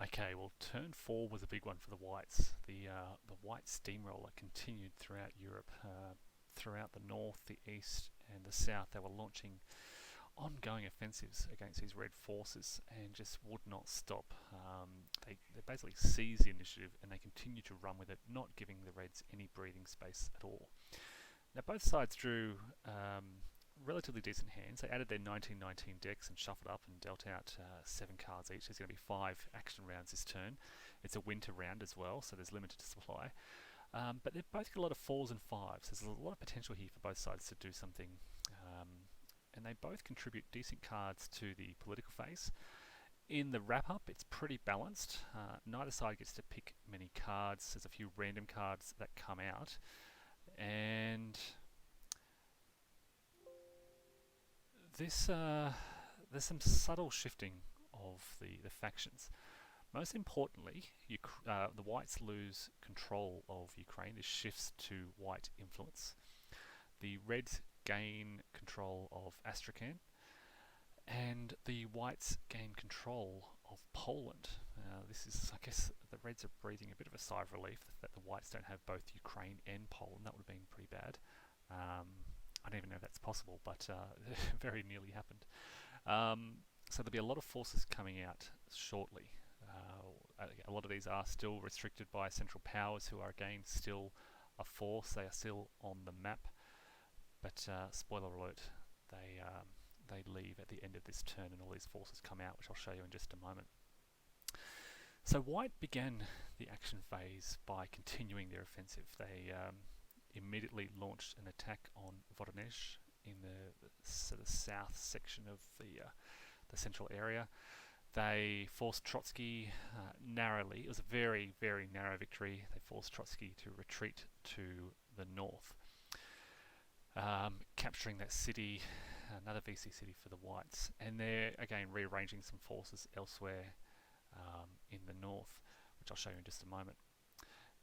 Okay, well, turn 4 was a big one for the Whites. The White steamroller continued throughout Europe, throughout the north, the east, and the south. They were launching ongoing offensives against these red forces and just would not stop. They basically seized the initiative and they continued to run with it, not giving the Reds any breathing space at all. Now, both sides drew relatively decent hands. They added their 1919 decks and shuffled up and dealt out 7 cards each. There's going to be 5 action rounds this turn. It's a winter round as well, so there's limited supply. But they've both got a lot of 4s and 5s. There's a lot of potential here for both sides to do something. And they both contribute decent cards to the political phase. In the wrap-up, it's pretty balanced. Neither side gets to pick many cards. There's a few random cards that come out. And there's some subtle shifting of the factions. Most importantly, the Whites lose control of Ukraine. This shifts to White influence. The Reds gain control of Astrakhan, and the Whites gain control of Poland. This is, I guess, the Reds are breathing a bit of a sigh of relief that the Whites don't have both Ukraine and Poland. That would have been pretty bad. I don't even know if that's possible, but very nearly happened. So there'll be a lot of forces coming out shortly. A lot of these are still restricted by Central Powers, who are again still a force. They are still on the map, but spoiler alert, they leave at the end of this turn and all these forces come out, which I'll show you in just a moment. So White began the action phase by continuing their offensive. They immediately launched an attack on Voronezh in the sort of south section of the central area. They forced Trotsky narrowly. It was a very, very narrow victory. They forced Trotsky to retreat to the north, capturing that city, another VC city for the Whites. And they're, again, rearranging some forces elsewhere in the north, which I'll show you in just a moment.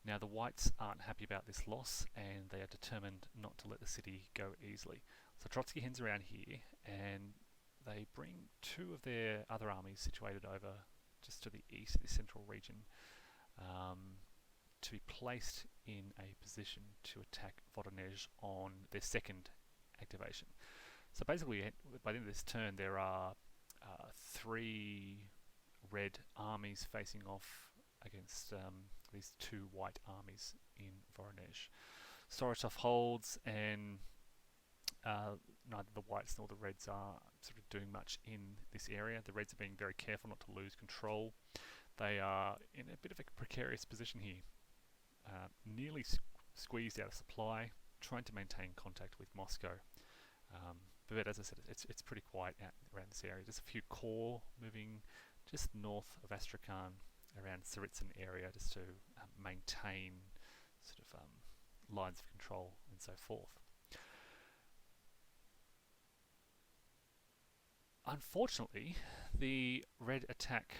Now, the Whites aren't happy about this loss, and they are determined not to let the city go easily. So Trotsky heads around here, and they bring 2 of their other armies situated over just to the east, the central region, to be placed in a position to attack Voronezh on their second activation. So basically, by the end of this turn, there are 3 red armies facing off against these 2 white armies in Voronezh. Sorotov holds, and neither the Whites nor the Reds are sort of doing much in this area. The Reds are being very careful not to lose control. They are in a bit of a precarious position here, nearly squeezed out of supply, trying to maintain contact with Moscow. But as I said, it's pretty quiet around this area. Just a few corps moving just north of Astrakhan, around Tsaritsyn area, just to maintain sort of lines of control and so forth. Unfortunately, the red attack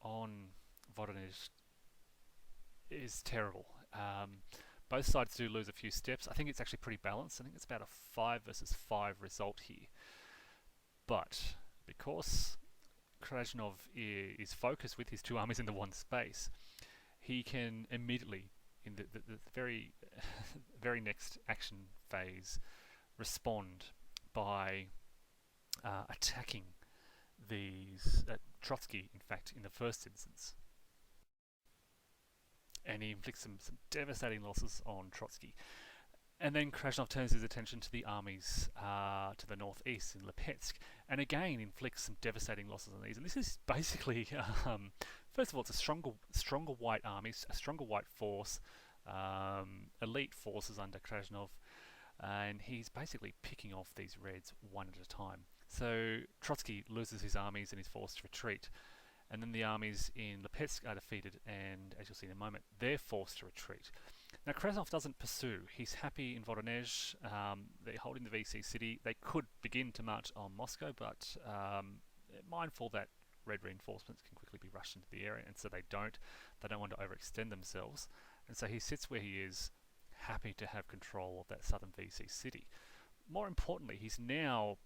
on Voronezh is terrible. Both sides do lose a few steps. I think it's actually pretty balanced. I think it's about a 5 versus 5 result here. But because Krasnov is focused with his 2 armies in the one space, he can immediately, in the very very next action phase, respond by attacking these Trotsky, in fact, in the first instance. And he inflicts some devastating losses on Trotsky. And then Krasnov turns his attention to the armies to the northeast in Lipetsk, and again inflicts some devastating losses on these. And this is basically, first of all, it's a stronger white army, a stronger white force, elite forces under Krasnov, and he's basically picking off these Reds one at a time. So Trotsky loses his armies and is forced to retreat. And then the armies in Lipetsk are defeated, and as you'll see in a moment, they're forced to retreat. Now, Krasnov doesn't pursue. He's happy in Voronezh. They're holding the VC city. They could begin to march on Moscow, but mindful that red reinforcements can quickly be rushed into the area, and so they don't. They don't want to overextend themselves. And so he sits where he is, happy to have control of that southern VC city. More importantly, he's now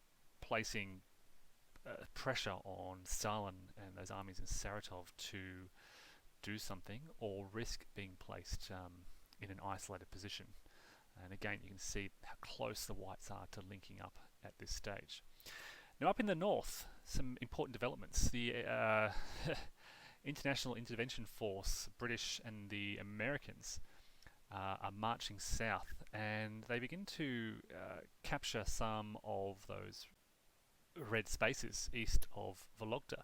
placing pressure on Stalin and those armies in Saratov to do something or risk being placed in an isolated position. And again, you can see how close the whites are to linking up at this stage. Now, up in the north, some important developments. The International Intervention Force, British and the Americans, are marching south, and they begin to capture some of those red spaces east of Vologda.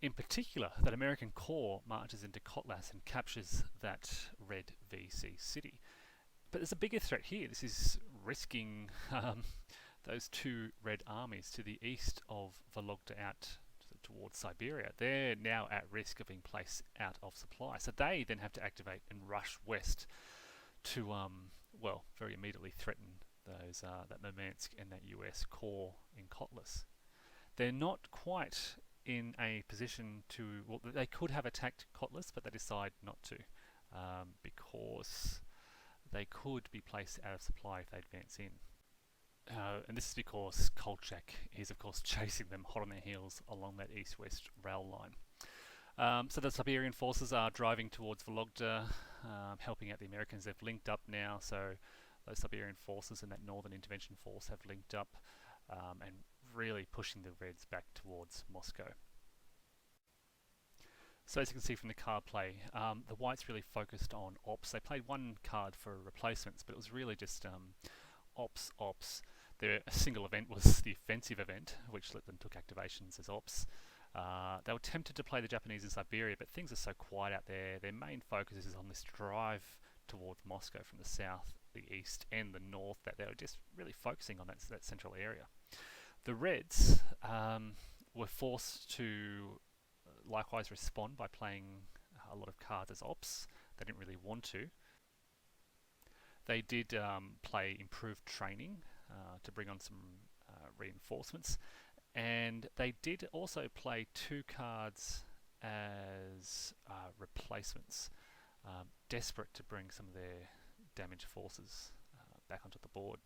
In particular, that American corps marches into Kotlas and captures that red VC city. But there's a bigger threat here. This is risking those two red armies to the east of Vologda out towards Siberia. They're now at risk of being placed out of supply. So they then have to activate and rush west to, well, very immediately threaten those that Murmansk and that US corps in Kotlas. They're not quite in a position to, well, they could have attacked Kotlas, but they decide not to because they could be placed out of supply if they advance in. And this is because Kolchak is, of course, chasing them hot on their heels along that east-west rail line. So the Siberian forces are driving towards Vologda, helping out the Americans. They've linked up now, so those Siberian forces and that Northern Intervention Force have linked up and really pushing the Reds back towards Moscow. So as you can see from the card play, the Whites really focused on ops. They played one card for replacements, but it was really just ops. Their single event was the offensive event, which let them took activations as ops. They were tempted to play the Japanese in Siberia, but things are so quiet out there. Their main focus is on this drive towards Moscow from the south, the east, and the north, that they were just really focusing on that central area. The Reds were forced to likewise respond by playing a lot of cards as ops. They didn't really want to. They did play improved training to bring on some reinforcements, and they did also play two cards as replacements, desperate to bring some of their damaged forces back onto the board.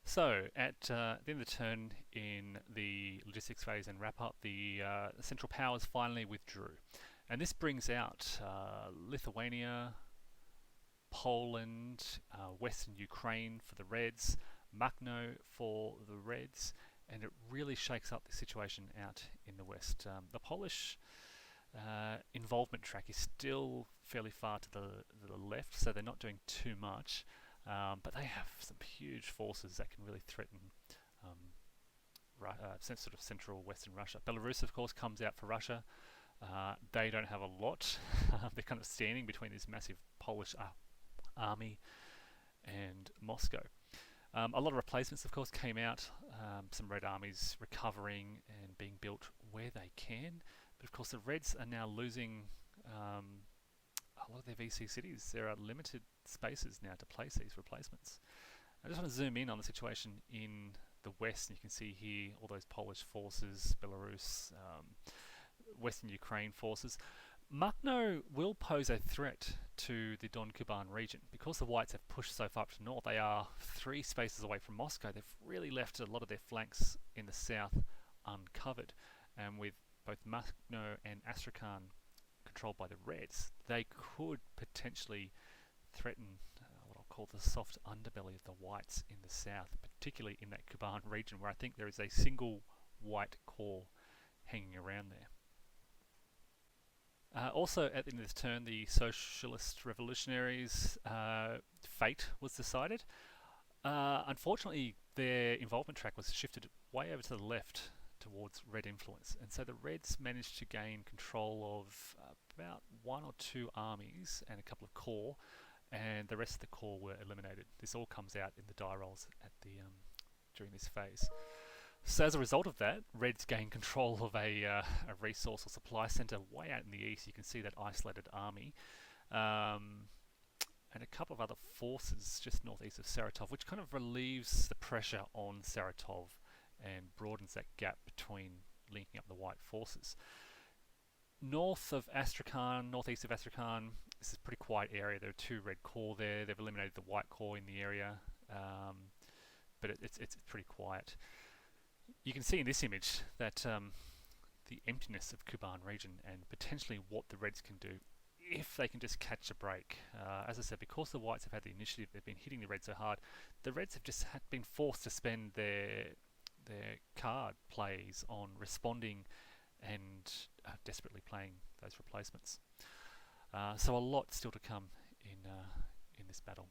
So, at the end of the turn in the logistics phase and wrap up, the Central Powers finally withdrew. And this brings out Lithuania, Poland, Western Ukraine for the Reds, Makhno for the Reds, and it really shakes up the situation out in the West. The Polish involvement track is still fairly far to the left, so they're not doing too much. But they have some huge forces that can really threaten sort of central Western Russia. Belarus, of course, comes out for Russia. They don't have a lot. They're kind of standing between this massive Polish army and Moscow. A lot of replacements, of course, came out. Some Red armies recovering and being built where they can. But of course, the Reds are now losing a lot of their VC cities. There are limited spaces now to place these replacements. I just want to zoom in on the situation in the west, and you can see here all those Polish forces, Belarus, Western Ukraine forces. Makhno will pose a threat to the Don Kuban region. Because the Whites have pushed so far up to the north, they are 3 spaces away from Moscow. They've really left a lot of their flanks in the south uncovered. And with both Makhno and Astrakhan controlled by the Reds, they could potentially threaten what I'll call the soft underbelly of the Whites in the south, particularly in that Kuban region where I think there is a single white core hanging around there. Also at the end of this turn, the Socialist Revolutionaries' fate was decided. Unfortunately, their involvement track was shifted way over to the left towards Red influence, and so the Reds managed to gain control of about 1 or 2 armies and a couple of corps, and the rest of the corps were eliminated. This all comes out in the die rolls at the during this phase. So as a result of that, Reds gain control of a resource or supply centre way out in the east. You can see that isolated army and a couple of other forces just northeast of Saratov, which kind of relieves the pressure on Saratov and broadens that gap between linking up the white forces. North of Astrakhan, northeast of Astrakhan, this is a pretty quiet area. There are 2 Red corps there. They've eliminated the white corps in the area, but it's pretty quiet. You can see in this image that the emptiness of Kuban region and potentially what the Reds can do if they can just catch a break. As I said, because the Whites have had the initiative, they've been hitting the Reds so hard, the Reds have just been forced to spend their card plays on responding and desperately playing those replacements. So a lot still to come in this battle.